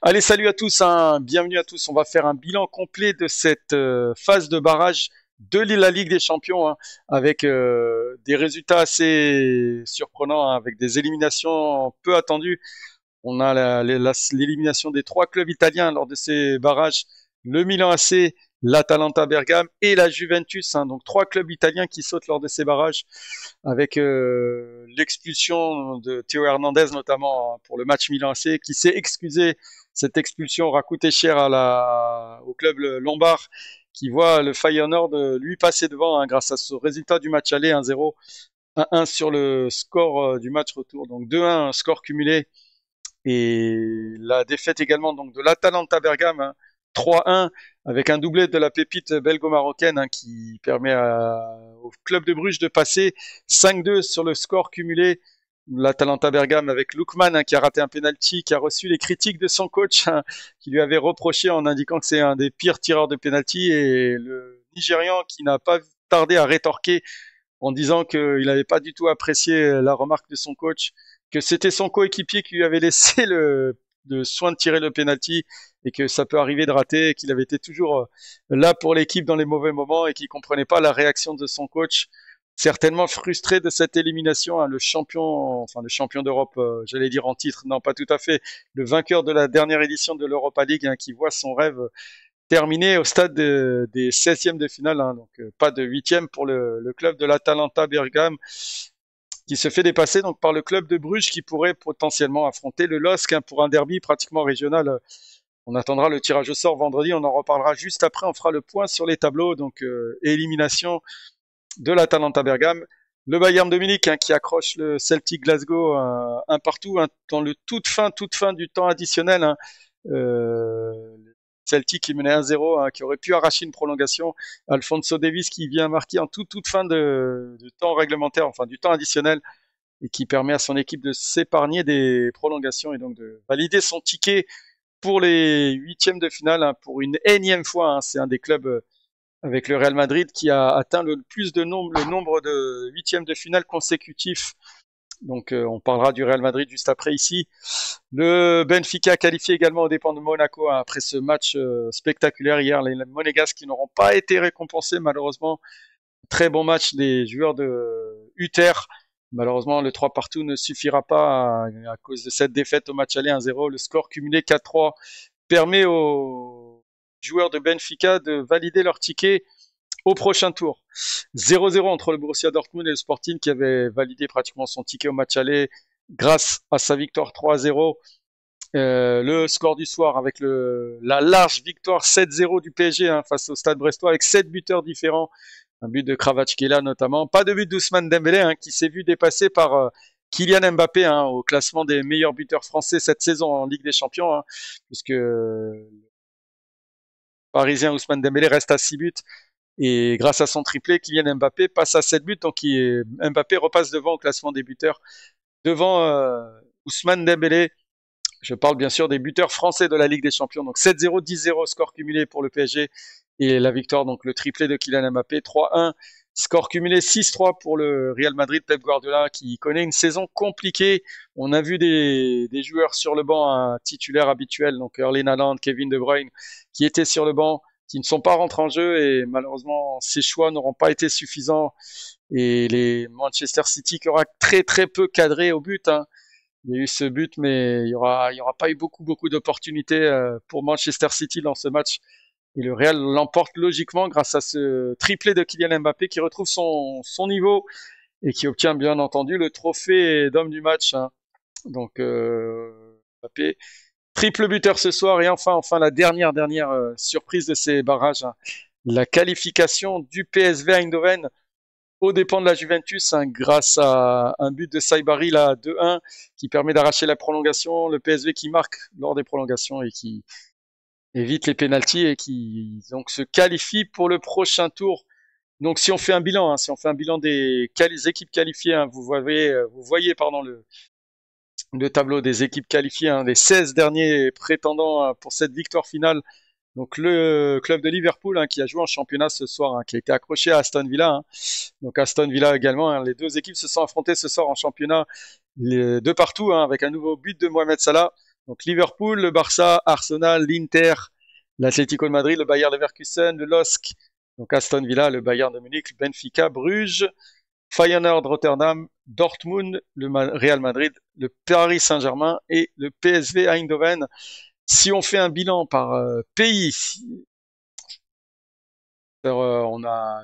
Allez, salut à tous, hein. Bienvenue à tous. On va faire un bilan complet de cette phase de barrage de la Ligue des Champions, hein, avec des résultats assez surprenants, hein, avec des éliminations peu attendues. On a l'élimination des trois clubs italiens lors de ces barrages, le Milan AC, l'Atalanta Bergame et la Juventus, hein. Donc trois clubs italiens qui sautent lors de ces barrages, avec l'expulsion de Théo Hernandez notamment, hein, pour le match Milan AC, qui s'est excusé. Cette expulsion aura coûté cher au club lombard, qui voit le Feyenoord lui passer devant, hein, grâce à ce résultat du match aller 1-0, 1-1 sur le score du match retour. Donc 2-1 score cumulé, et la défaite également donc de l'Atalanta Bergame, hein, 3-1, avec un doublé de la pépite belgo-marocaine, hein, qui permet au club de Bruges de passer 5-2 sur le score cumulé. L'Atalanta Bergame avec Lookman, hein, qui a raté un penalty, qui a reçu les critiques de son coach, hein, qui lui avait reproché en indiquant que c'est un des pires tireurs de penalty, et le Nigérian qui n'a pas tardé à rétorquer en disant qu'il n'avait pas du tout apprécié la remarque de son coach, que c'était son coéquipier qui lui avait laissé le soin de tirer le penalty, et que ça peut arriver de rater, et qu'il avait été toujours là pour l'équipe dans les mauvais moments, et qu'il comprenait pas la réaction de son coach, certainement frustré de cette élimination, hein, le champion d'Europe, j'allais dire en titre, non pas tout à fait, le vainqueur de la dernière édition de l'Europa League, hein, qui voit son rêve terminé au stade des 16e de finale, hein, donc pas de 8e pour le club de l'Atalanta Bergame, qui se fait dépasser donc par le club de Bruges, qui pourrait potentiellement affronter le LOSC, hein, pour un derby pratiquement régional. On attendra le tirage au sort vendredi, on en reparlera juste après, on fera le point sur les tableaux, donc élimination de l'Atalanta Bergame. Le Bayern de Munich, hein, qui accroche le Celtic Glasgow un partout, hein, dans le toute fin du temps additionnel, hein. Celtic qui menait 1-0, hein, qui aurait pu arracher une prolongation. Alphonso Davies qui vient marquer en toute fin de temps réglementaire, enfin du temps additionnel, et qui permet à son équipe de s'épargner des prolongations et donc de valider son ticket pour les huitièmes de finale, hein, pour une énième fois, hein. C'est un des clubs, avec le Real Madrid, qui a atteint le nombre de huitièmes de finale consécutifs. Donc on parlera du Real Madrid juste après ici. Le Benfica qualifié également aux dépens de Monaco, hein, après ce match spectaculaire hier. Les Monégasques qui n'auront pas été récompensés malheureusement. Très bon match des joueurs de Uther. Malheureusement, le 3 partout ne suffira pas à cause de cette défaite au match aller 1-0. Le score cumulé 4-3 permet aux joueurs de Benfica de valider leur ticket au prochain tour. 0-0 entre le Borussia Dortmund et le Sporting, qui avait validé pratiquement son ticket au match aller grâce à sa victoire 3-0. Le score du soir avec la large victoire 7-0 du PSG, hein, face au Stade Brestois, avec 7 buteurs différents. Un but de Kvaratskhelia notamment. Pas de but d'Ousmane Dembélé, hein, qui s'est vu dépassé par Kylian Mbappé, hein, au classement des meilleurs buteurs français cette saison en Ligue des Champions, hein, puisque le Parisien Ousmane Dembélé reste à 6 buts. Et grâce à son triplé, Kylian Mbappé passe à 7 buts, donc Mbappé repasse devant au classement des buteurs, devant Ousmane Dembélé. Je parle bien sûr des buteurs français de la Ligue des Champions. Donc 7-0, 10-0 score cumulé pour le PSG, et la victoire, donc le triplé de Kylian Mbappé, 3-1. Score cumulé 6-3 pour le Real Madrid, Pep Guardiola, qui connaît une saison compliquée. On a vu des joueurs sur le banc, un titulaire habituel, donc Erling Haaland, Kevin De Bruyne, qui étaient sur le banc, qui ne sont pas rentrés en jeu, et malheureusement ces choix n'auront pas été suffisants, et les Manchester City qui aura très peu cadré au but, hein. Il y a eu ce but, mais il y aura pas eu beaucoup d'opportunités pour Manchester City dans ce match. Et le Real l'emporte logiquement grâce à ce triplé de Kylian Mbappé, qui retrouve son niveau, et qui obtient bien entendu le trophée d'homme du match, hein. Donc Mbappé, triple buteur ce soir. Et enfin la dernière surprise de ces barrages, hein, la qualification du PSV Eindhoven aux dépens de la Juventus, hein, grâce à un but de Saibari, là, 2-1, qui permet d'arracher la prolongation. Le PSV qui marque lors des prolongations et qui évite les pénaltys, et qui donc se qualifie pour le prochain tour. Donc si on fait un bilan, hein, des équipes qualifiées, hein, vous voyez pardon, le tableau des équipes qualifiées, hein, les 16 derniers prétendants, hein, pour cette victoire finale. Donc le club de Liverpool, hein, qui a joué en championnat ce soir, hein, qui a été accroché à Aston Villa, hein. Donc Aston Villa également, hein, les deux équipes se sont affrontées ce soir en championnat, de partout, hein, avec un nouveau but de Mohamed Salah. Donc Liverpool, le Barça, Arsenal, l'Inter, l'Atlético de Madrid, le Bayer Leverkusen, le LOSC, donc Aston Villa, le Bayern de Munich, le Benfica, Bruges, Feyenoord Rotterdam, Dortmund, le Real Madrid, le Paris Saint-Germain et le PSV Eindhoven. Si on fait un bilan par pays, on a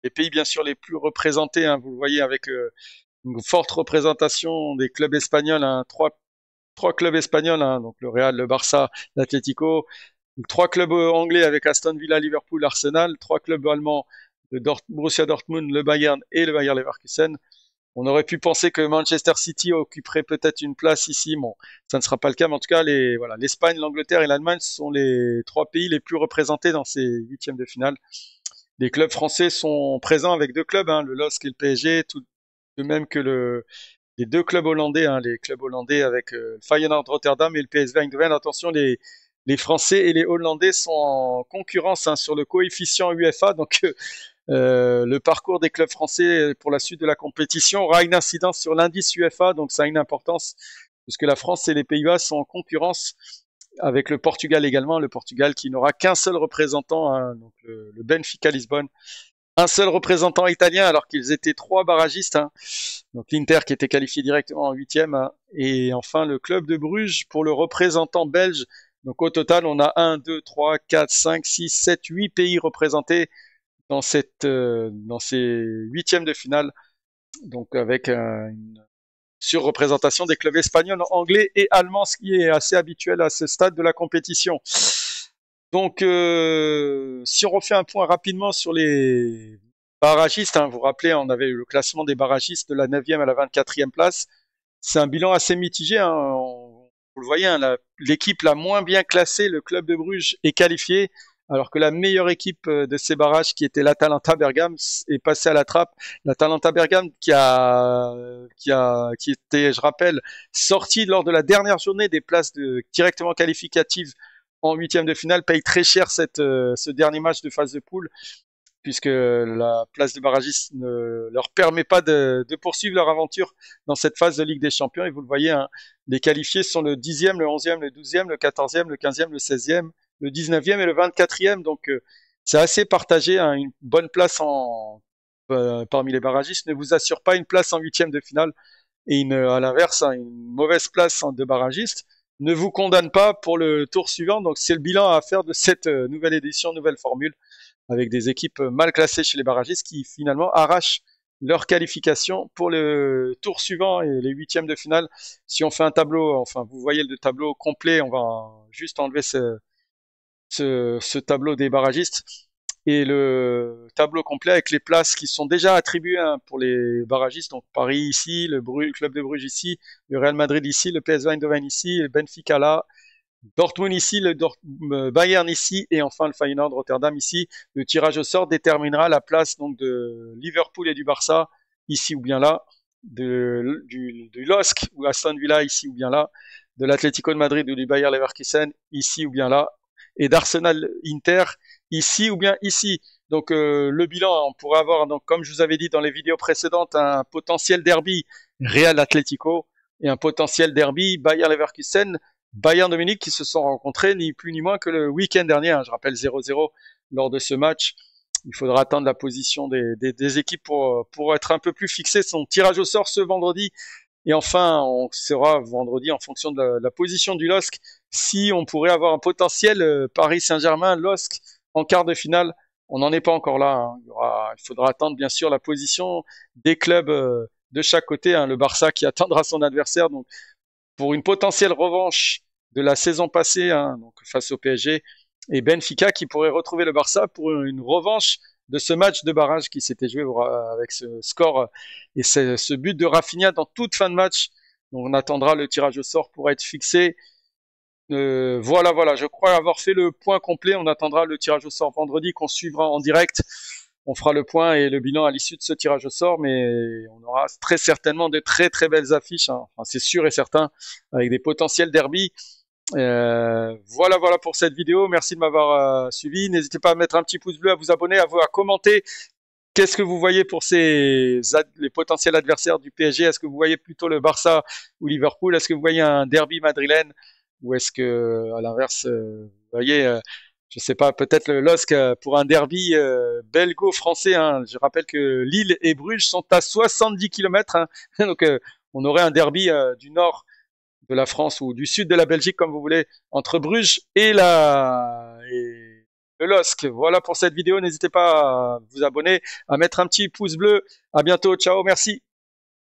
les pays bien sûr les plus représentés, hein, vous le voyez avec une forte représentation des clubs espagnols, hein, trois clubs espagnols, hein, donc le Real, le Barça, l'Atlético, trois clubs anglais avec Aston Villa, Liverpool, Arsenal, trois clubs allemands, le Borussia Dortmund, le Bayern et le Bayer Leverkusen. On aurait pu penser que Manchester City occuperait peut-être une place ici. Bon, ça ne sera pas le cas, mais en tout cas, l'Espagne, l'Angleterre et l'Allemagne sont les trois pays les plus représentés dans ces huitièmes de finale. Les clubs français sont présents avec deux clubs, hein, le LOSC et le PSG, tout de même que les deux clubs hollandais, hein, les clubs hollandais avec Feyenoord Rotterdam et le PSV Eindhoven. Attention, les Français et les Hollandais sont en concurrence, hein, sur le coefficient UEFA, donc le parcours des clubs français pour la suite de la compétition aura une incidence sur l'indice UEFA, donc ça a une importance puisque la France et les Pays-Bas sont en concurrence avec le Portugal également, le Portugal qui n'aura qu'un seul représentant, hein, donc le Benfica Lisbonne, un seul représentant italien alors qu'ils étaient trois barragistes, hein, donc l'Inter qui était qualifié directement en huitième, hein, et enfin le club de Bruges pour le représentant belge. Donc au total, on a 1, 2, 3, 4, 5, 6, 7, 8 pays représentés dans ces huitièmes de finale, donc avec une surreprésentation des clubs espagnols, anglais et allemands, ce qui est assez habituel à ce stade de la compétition. Donc, si on refait un point rapidement sur les barragistes, hein, vous vous rappelez, on avait eu le classement des barragistes de la 9e à la 24e place. C'est un bilan assez mitigé, hein. Vous le voyez, hein, l'équipe la moins bien classée, le club de Bruges, est qualifiée, alors que la meilleure équipe de ces barrages, qui était l'Atalanta Bergame, est passée à la trappe. L'Atalanta Bergame qui était, je rappelle, sortie lors de la dernière journée des places directement qualificatives en huitième de finale, paye très cher ce dernier match de phase de poule, puisque la place de barragiste ne leur permet pas de poursuivre leur aventure dans cette phase de Ligue des Champions. Et vous le voyez, hein, les qualifiés sont le 10e, le 11e, le 12e, le 14e, le 15e, le 16e, le 19e et le 24e. Donc c'est assez partagé, hein. Une bonne place parmi les barragistes ne vous assure pas une place en huitième de finale. Et à l'inverse, hein, une mauvaise place de barragiste ne vous condamne pas pour le tour suivant. Donc c'est le bilan à faire de cette nouvelle édition, nouvelle formule, avec des équipes mal classées chez les barragistes qui finalement arrachent leur qualification pour le tour suivant et les huitièmes de finale. Si on fait un tableau, enfin vous voyez le tableau complet, on va juste enlever ce tableau des barragistes et le tableau complet avec les places qui sont déjà attribuées, hein, pour les barragistes. Donc Paris ici, le club de Bruges ici, le Real Madrid ici, le PSV Eindhoven ici, le Benfica là, Dortmund ici, le Bayern ici et enfin le Feyenoord Rotterdam ici. Le tirage au sort déterminera la place donc de Liverpool et du Barça ici ou bien là, du LOSC ou Aston Villa ici ou bien là, de l'Atlético de Madrid ou du Bayer Leverkusen ici ou bien là, et d'Arsenal Inter ici ou bien ici. Donc le bilan, on pourrait avoir, donc, comme je vous avais dit dans les vidéos précédentes, un potentiel derby Real Atlético et un potentiel derby Bayer Leverkusen Bayern de Munich qui se sont rencontrés ni plus ni moins que le week-end dernier, hein. Je rappelle 0-0 lors de ce match. Il faudra attendre la position des équipes pour être un peu plus fixé. Son tirage au sort ce vendredi. Et enfin, on saura vendredi en fonction de la position du LOSC si on pourrait avoir un potentiel Paris Saint-Germain, LOSC en quart de finale. On n'en est pas encore là, hein. Il faudra attendre bien sûr la position des clubs de chaque côté, hein. Le Barça qui attendra son adversaire, donc pour une potentielle revanche de la saison passée, hein, donc face au PSG, et Benfica qui pourrait retrouver le Barça pour une revanche de ce match de barrage qui s'était joué avec ce score et ce but de Rafinha dans toute fin de match. Donc on attendra le tirage au sort pour être fixé. Voilà, je crois avoir fait le point complet. On attendra le tirage au sort vendredi qu'on suivra en direct. On fera le point et le bilan à l'issue de ce tirage au sort, mais on aura très certainement de très très belles affiches, hein. Enfin, c'est sûr et certain, avec des potentiels derby. Voilà pour cette vidéo. Merci de m'avoir suivi. N'hésitez pas à mettre un petit pouce bleu, à vous abonner, à commenter. Qu'est-ce que vous voyez pour les potentiels adversaires du PSG? Est-ce que vous voyez plutôt le Barça ou Liverpool? Est-ce que vous voyez un derby madrilène? ou est-ce que, à l'inverse, vous voyez, je sais pas, peut-être le LOSC pour un derby belgo-français. Hein. Je rappelle que Lille et Bruges sont à 70 km, hein. Donc on aurait un derby du nord de la France ou du sud de la Belgique, comme vous voulez, entre Bruges et le LOSC. Voilà pour cette vidéo. N'hésitez pas à vous abonner, à mettre un petit pouce bleu. À bientôt. Ciao. Merci.